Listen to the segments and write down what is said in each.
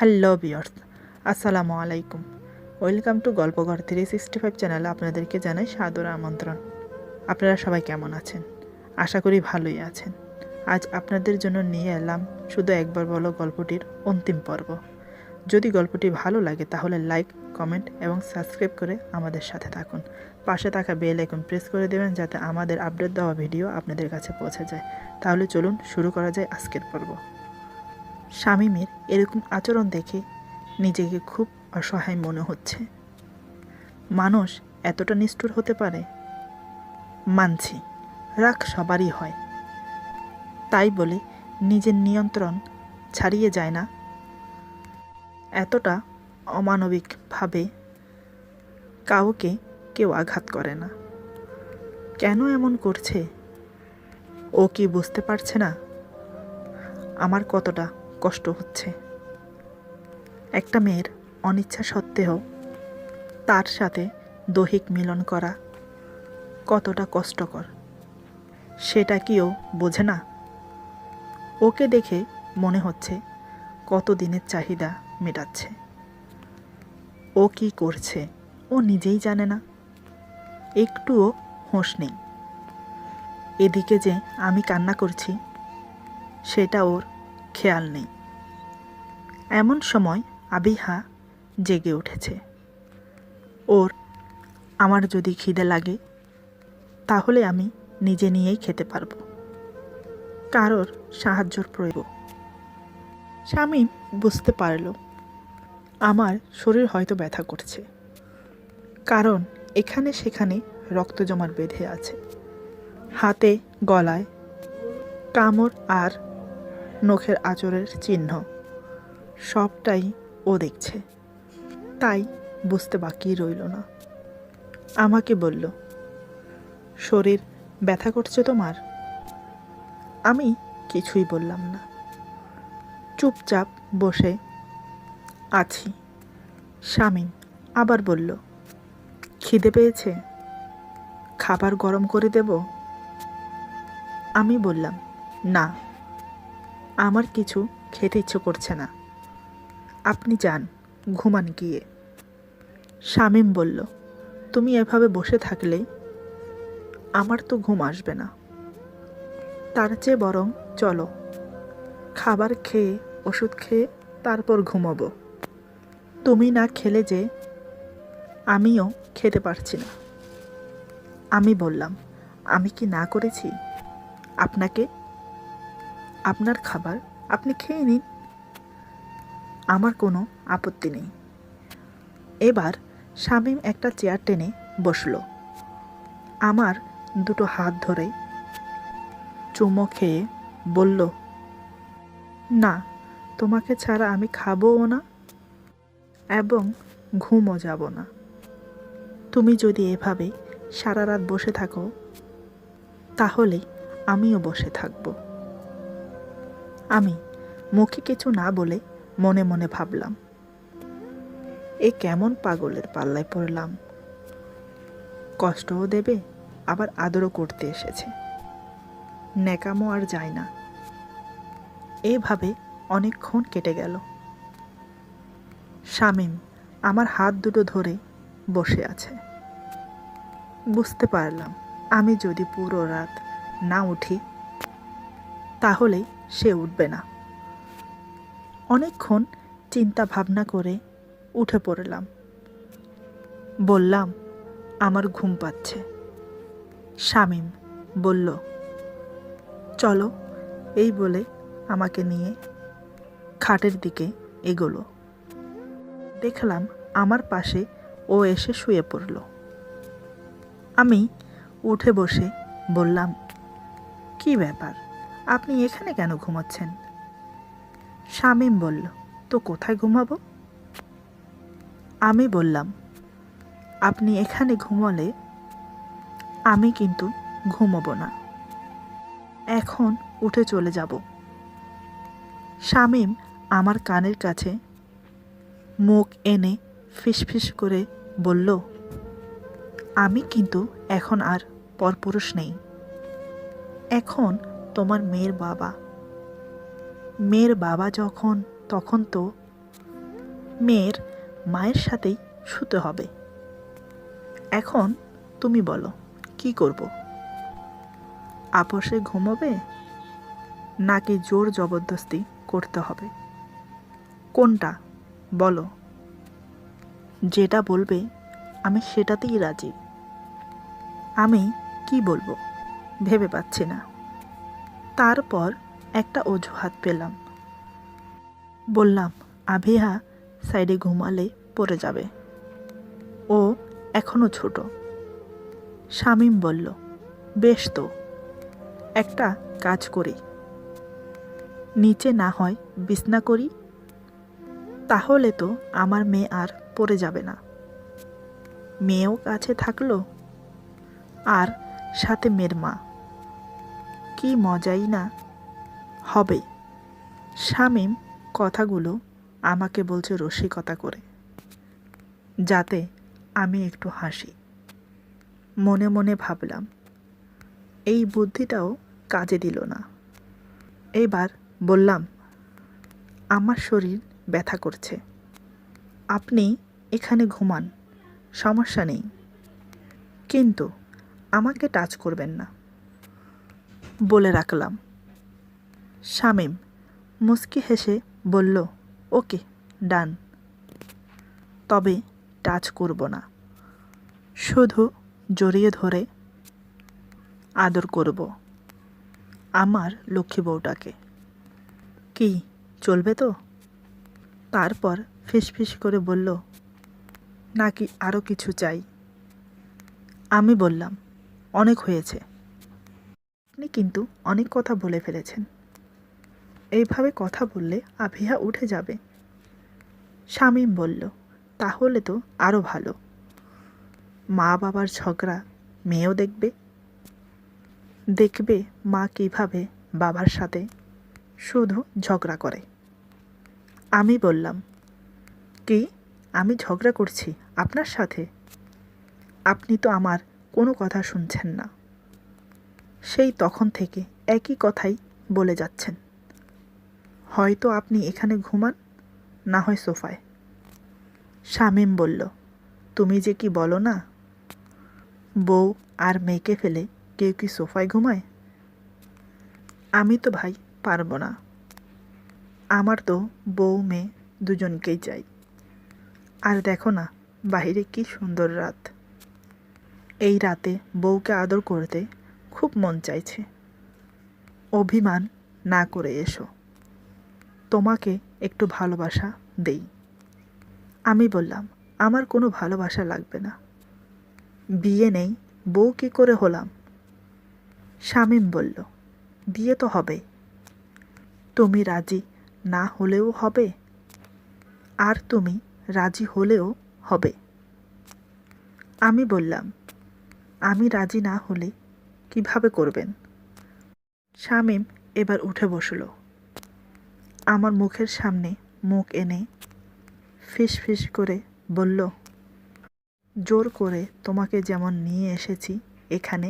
Hello viewers, আসসালামু আলাইকুম। Welcome to গল্পঘর 365 চ্যানেলে আপনাদেরকে জানাই সাদর আমন্ত্রণ। আপনারা সবাই কেমন আছেন? আশা করি ভালোই আছেন। আজ আপনাদের জন্য নিয়ে এলাম শুধু একবার বলো গল্পটির অন্তিম পর্ব। যদি গল্পটি ভালো লাগে তাহলে লাইক, কমেন্ট এবং সাবস্ক্রাইব করে আমাদের সাথে থাকুন। পাশে থাকা বেল আইকন প্রেস করে দেবেন যাতে আমাদের আপডেট দেওয়া ভিডিও আপনাদের কাছে পৌঁছে যায়। তাহলে চলুন শুরু করা যায় আজকের পর্ব। শামীমের এরকম আচরণ দেখে নিজেকে খুব অসহায় মনে হচ্ছে। মানুষ এতটা নিষ্ঠুর হতে পারে? মানছি, রাগ সবারই হয়, তাই বলে নিজের নিয়ন্ত্রণ ছাড়িয়ে যায় না। এতটা অমানবিকভাবে কাউকে কেউ আঘাত করে না। কেন এমন করছে? ও কি বুঝতে পারছে না আমার কতটা কষ্ট হচ্ছে? একটা মেয়ের অনিচ্ছা সত্ত্বেও তার সাথে দৈহিক মিলন করা কতটা কষ্টকর সেটা কি ও বোঝে না? ওকে দেখে মনে হচ্ছে কত দিনের চাহিদা মেটাচ্ছে। ও কি করছে ও নিজেই জানে না, একটুও হোঁশ নেই। এদিকে যে আমি কান্না করছি সেটা ওর খেয়াল নেই। এমন সময় আবিহা জেগে উঠেছে। ওর আমার যদি খিদে লাগে তাহলে আমি নিজে নিয়েই খেতে পারবো, কারোর সাহায্যর প্রয়োজন। শামীম বুঝতে পারল আমার শরীর হয়তো ব্যথা করছে, কারণ এখানে সেখানে রক্ত জমাট বেঁধে আছে। হাতে, গলায় কামড় আর নখের আঁচড়ের চিহ্ন, সবটাই ও দেখছে। তাই বুঝতে বাকি রইল না। আমাকে বলল, শরীর ব্যথা করছে তোমার? আমি কিছুই বললাম না, চুপচাপ বসে আছি। শামীম আবার বলল, খিদে পেয়েছে? খাবার গরম করে দেব? আমি বললাম, না, আমার কিছু খেতে ইচ্ছে করছে না, আপনি যান, ঘুমান গিয়ে। শামীম বলল, তুমি এভাবে বসে থাকলে আমার তো ঘুম আসবে না। তার চেয়ে বরং চলো, খাবার খেয়ে ওষুধ খেয়ে তারপর ঘুমাবো। তুমি না খেলে যে আমিও খেতে পারছি না। আমি বললাম, আমি কি না করেছি আপনাকে? আপনার খাবার আপনি খেয়ে নিন, আমার কোনো আপত্তি নেই। এবার শামীম একটা চেয়ার টেনে বসল। আমার দুটো হাত ধরে চুমো খেয়ে বলল, না, তোমাকে ছাড়া আমি খাবও না এবং ঘুমও যাব না। তুমি যদি এভাবে সারা রাত বসে থাকো তাহলে আমিও বসে থাকব। আমি মুখে কিছু না বলে মনে মনে ভাবলাম, এ কেমন পাগলের পাল্লায় পড়লাম। কষ্টও দেবে আবার আদরও করতে এসেছে, ন্যাকামো আর যায় না। এইভাবে অনেকক্ষণ কেটে গেল। শামীম আমার হাত দুটো ধরে বসে আছে। বুঝতে পারলাম আমি যদি পুরো রাত না উঠি তাহলে সে উঠবে না। অনেকক্ষণ চিন্তা ভাবনা করে উঠে পড়লাম। বললাম, আমার ঘুম পাচ্ছে। শামীম বলল, চলো। এই বলে আমাকে নিয়ে খাটের দিকে এগোলো। দেখলাম আমার পাশে ও এসে শুয়ে পড়ল। আমি উঠে বসে বললাম, কি ব্যাপার, আপনি এখানে কেন ঘুমাচ্ছেন? শামীম বলল, তো কোথায় ঘুমাবো? আমি বললাম, আপনি এখানে ঘুমালে আমি কিন্তু ঘুমাবো না, এখন উঠে চলে যাব। শামীম আমার কানের কাছে মুখ এনে ফিসফিস করে বলল, আমি কিন্তু এখন আর পরপুরুষ নেই, এখন তোমার মেয়ের বাবা। মেয়ের বাবা যখন তখন তো মেয়ের মায়ের সাথেই শুতে হবে। এখন তুমি বলো কি করব? আপোষে ঘুমোবে নাকি জোর জবরদস্তি করতে হবে? কোনটা বলো? যেটা বলবে আমি সেটাতেই রাজি। আমি কি বলবো ভেবে পাচ্ছি না। তারপর একটা অজুহাত পেলাম। বললাম আভিহা সাইডে ঘুমালে পড়ে যাবে, ও এখনো ছোট। শামীম বলল, বেশ তো, একটা কাজ করি, নিচে না হয় বিছনা করি, তাহলে তো আমার মেয়ে আর পড়ে যাবে না। মেয়েও কাছে থাকলো আর সাথে মেয়ের মা, কি মজাই না হবে। শামীম কথাগুলো আমাকে বলছে রসিকতা করে, যাতে আমি একটু হাসি। মনে মনে ভাবলাম এই বুদ্ধিটাও কাজে দিল না। এবার বললাম, আমার শরীর ব্যথা করছে, আপনি এখানে ঘুমান, সমস্যা নেই, কিন্তু আমাকে টাচ করবেন না বলে রাখলাম। শামীম মুচকি হেসে বলল, ওকে ডান, তবে টাচ করব না, শুধু জড়িয়ে ধরে আদর করব আমার লক্ষ্মী বউটাকে। কি চলবে তো? তারপর ফিসফিস করে বলল, নাকি আরও কিছু চাই? আমি বললাম, অনেক হয়েছে, আপনি কিন্তু অনেক কথা বলে ফেলেছেন, এইভাবে কথা বললে আভিহা উঠে যাবে। শামীম বলল, তাহলে তো আরও ভালো, মা বাবার ঝগড়া মেয়েও দেখবে, দেখবে মা কিভাবে বাবার সাথে শুধু ঝগড়া করে। আমি বললাম, কি আমি ঝগড়া করছি আপনার সাথে? আপনি তো আমার কোনো কথা শুনছেন না, সেই তখন থেকে একই কথাই বলে যাচ্ছেন। হয়তো আপনি এখানে ঘুমান, না হয় সোফায়। শামীম বলল, তুমি যে কি বলো না, বউ আর মেয়েকে ফেলে কেউ কি সোফায় ঘুমায়? আমি তো ভাই পারবো না, আমার তো বউ মেয়ে দুজনকেই চাই। আর দেখো না বাইরে কি সুন্দর রাত, এই রাতে বউকে আদর করতে খুব মন চাইছে। অভিমান না করে এসো, তোমাকে একটু ভালোবাসা দেই। আমি বললাম, আমার কোনো ভালোবাসা লাগবে না, বিয়ে নেই, বউ কী করে হলাম? শামীম বলল, বিয়ে তো হবে, তুমি রাজি না হলেও হবে, আর তুমি রাজি হলেও হবে। আমি বললাম, আমি রাজি না হলে কিভাবে করবেন? শামীম এবার উঠে বসল, আমার মুখের সামনে মুখ এনে ফিস ফিস করে বলল, জোর করে তোমাকে যেমন নিয়ে এসেছি এখানে,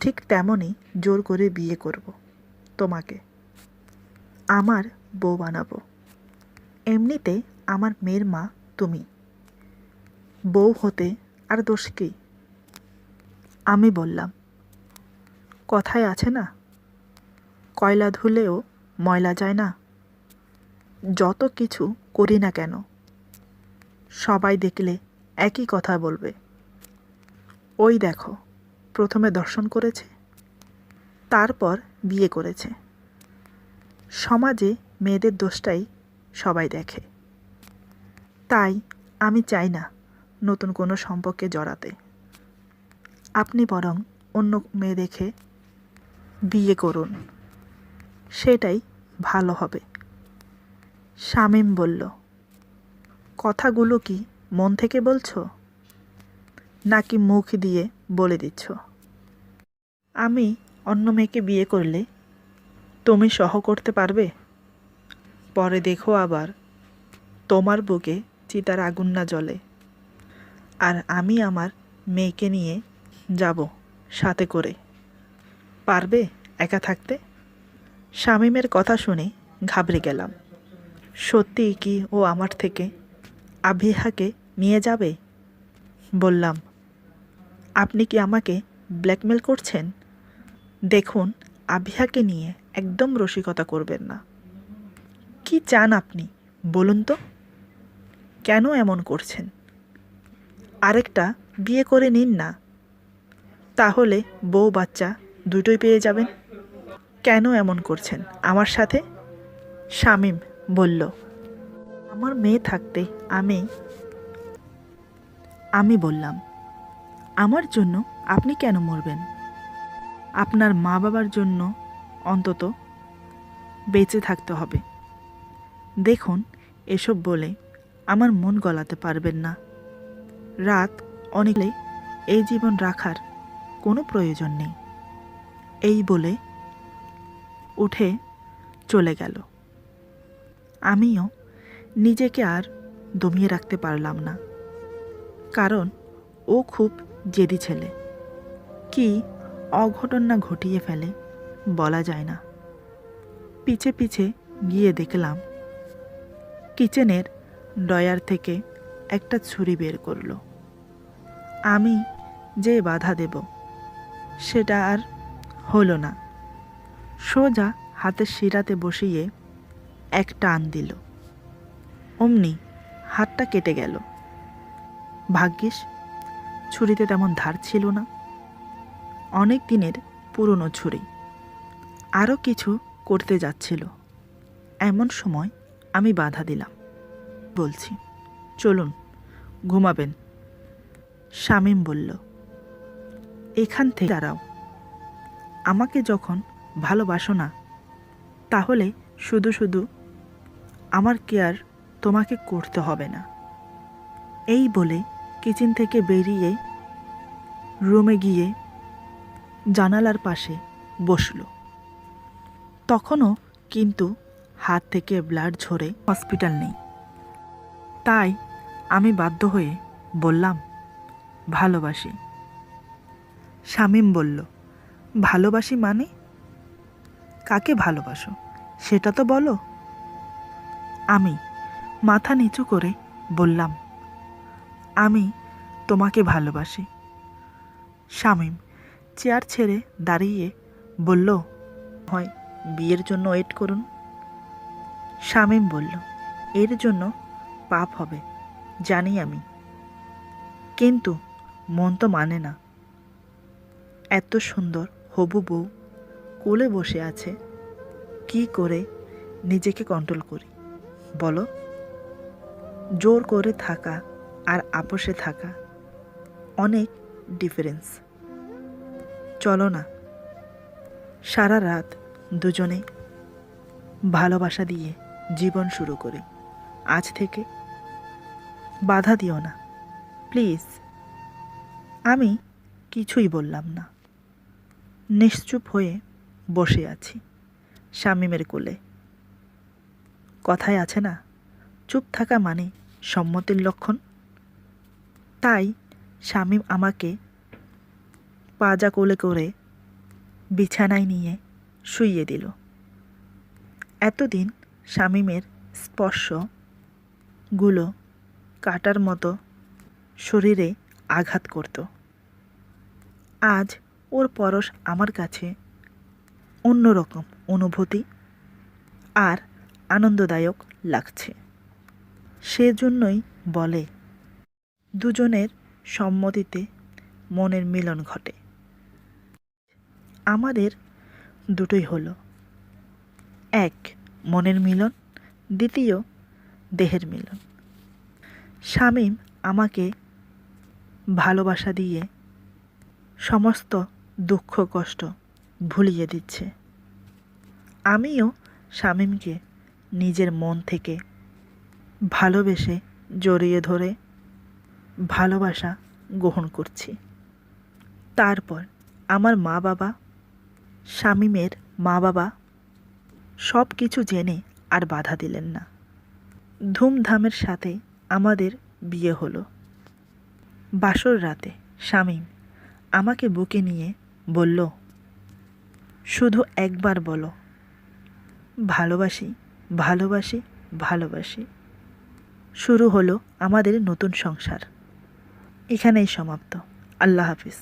ঠিক তেমনই জোর করে বিয়ে করব তোমাকে, আমার বউ বানাবো। এমনিতে আমার মেয়ের মা তুমি, বউ হতে আর দোষ কী? আমি বললাম, কথায় আছে না, কয়লা ধুলেও ময়লা যায় না। যত কিছু করি না কেন সবাই দেখলে একই কথা বলবে, ওই দেখো প্রথমে দর্শন করেছে, তারপর বিয়ে করেছে। সমাজে মেয়েদের দোষটাই সবাই দেখে, তাই আমি চাই না নতুন কোনো সম্পর্কে জড়াতে। আপনি বরং অন্য মেয়ে দেখে বিয়ে করুন, সেটাই ভালো হবে। শামীম বলল, কথাগুলো কি মন থেকে বলছো নাকি মুখ দিয়ে বলে দিচ্ছ? আমি অন্য মেয়েকে বিয়ে করলে তুমি সহ করতে পারবে? পরে দেখো আবার তোমার বুকে চিতার আগুন না জ্বলে, আর আমি আমার মেয়েকে নিয়ে যাব সাথে করে। পারবে একা থাকতে? শামীমের কথা শুনে ঘাবড়ে গেলাম। সত্যিই কি ও আমার থেকে আবিহাকে নিয়ে যাবে? বললাম, আপনি কি আমাকে ব্ল্যাকমেল করছেন? দেখুন, আবিহাকে নিয়ে একদম রসিকতা করবেন না। কি চান আপনি বলুন তো? কেন এমন করছেন? আরেকটা বিয়ে করে নিন না, তাহলে বউ বাচ্চা দুটোই পেয়ে যাবেন। কেন এমন করছেন আমার সাথে? শামীম বলল, আমার মেয়ে থাকতে আমি বললাম, আমার জন্য আপনি কেন মরবেন? আপনার মা বাবার জন্য অন্তত বেঁচে থাকতে হবে। দেখুন, এসব বলে আমার মন গলাতে পারবেন না। রাত অনেকলে এই জীবন রাখার কোনো প্রয়োজন নেই। এই বলে উঠে চলে গেল। আমিও নিজেকে আর দমিয়ে রাখতে পারলাম না, কারণ ও খুব জেদি ছেলে। কি অঘটন না ঘটিয়ে ফেলে বলা যায় না। পিছে পিছে গিয়ে দেখলাম কিচেনের ড্রয়ার থেকে একটা ছুরি বের করলো। আমি যে বাধা দেব সেটা আর হলো না। সোজা হাতের শিরাতে বসিয়ে এক টান দিল। অমনি হাতটা কেটে গেল। ভাগ্যিস ছুরিতে তেমন ধার ছিল না, অনেক দিনের পুরনো ছুরি। আরও কিছু করতে যাচ্ছিল, এমন সময় আমি বাধা দিলাম। বলছি, চলুন ঘুমাবেন। শামীম বলল, এখান থেকে দাঁড়াও। আমাকে যখন ভালোবাসো না, তাহলে শুধু শুধু আমার কেয়ার তোমাকে করতে হবে না। এই বলে কিচেন থেকে বেরিয়ে রুমে গিয়ে জানালার পাশে বসল। তখনও কিন্তু হাত থেকে ব্লাড ঝরে হসপিটাল নেই। তাই আমি বাধ্য হয়ে বললাম, ভালোবাসি। শামীম বলল, ভালোবাসি মানে? কাকে ভালোবাসো সেটা তো বলো। আমি মাথা নিচু করে বললাম, আমি তোমাকে ভালোবাসি। শামীম চেয়ার ছেড়ে দাঁড়িয়ে বলল, হয় বিয়ের জন্য ওয়েট করুন। শামীম বলল, এর জন্য পাপ হবে জানি আমি, কিন্তু মন তো মানে না। এত সুন্দর হবু বউ কোলে বসে আছে, কি করে নিজেকে কন্ট্রোল করি বলো? জোর করে থাকা আর আপোষে থাকা অনেক ডিফারেন্স। চলো না সারা রাত দুজনে ভালোবাসা দিয়ে জীবন শুরু করি আজ থেকে। বাধা দিও না প্লিজ। আমি কিছুই বললাম না, নিশ্চুপ হয়ে বসে আছি শামীমের কোলে। কথায় আছে না, চুপ থাকা মানে সম্মতির লক্ষণ। তাই শামীম আমাকে পাজা কোলে করে বিছানায় নিয়ে শুইয়ে দিল। এতদিন শামীমের স্পর্শগুলো কাটার মতো শরীরে আঘাত করত। আজ ওর পরশ আমার কাছে অন্যরকম অনুভূতি আর আনন্দদায়ক লাগছে। সেজন্যই বলে, দুজনের সম্মতিতে মনের মিলন ঘটে। আমাদের দুটোই হলো, এক মনের মিলন, দ্বিতীয় দেহের মিলন। শামীম আমাকে ভালোবাসা দিয়ে সমস্ত দুঃখ কষ্ট ভুলিয়ে দিচ্ছে। আমিও শামীমকে নিজের মন থেকে ভালোবেসে জড়িয়ে ধরে ভালোবাসা গ্রহণ করছি। তারপর আমার মা বাবা, শামীমের মা বাবা সব কিছু জেনে আর বাধা দিলেন না। ধুমধামের সাথে আমাদের বিয়ে হলো। বাসর রাতে শামীম আমাকে বুকে নিয়ে বলল, শুধু একবার বলো ভালোবাসি ভালোবাসি। ভালোবাসি। শুরু হলো আমাদের নতুন সংসার। এখানেই সমাপ্ত। আল্লাহ হাফিজ।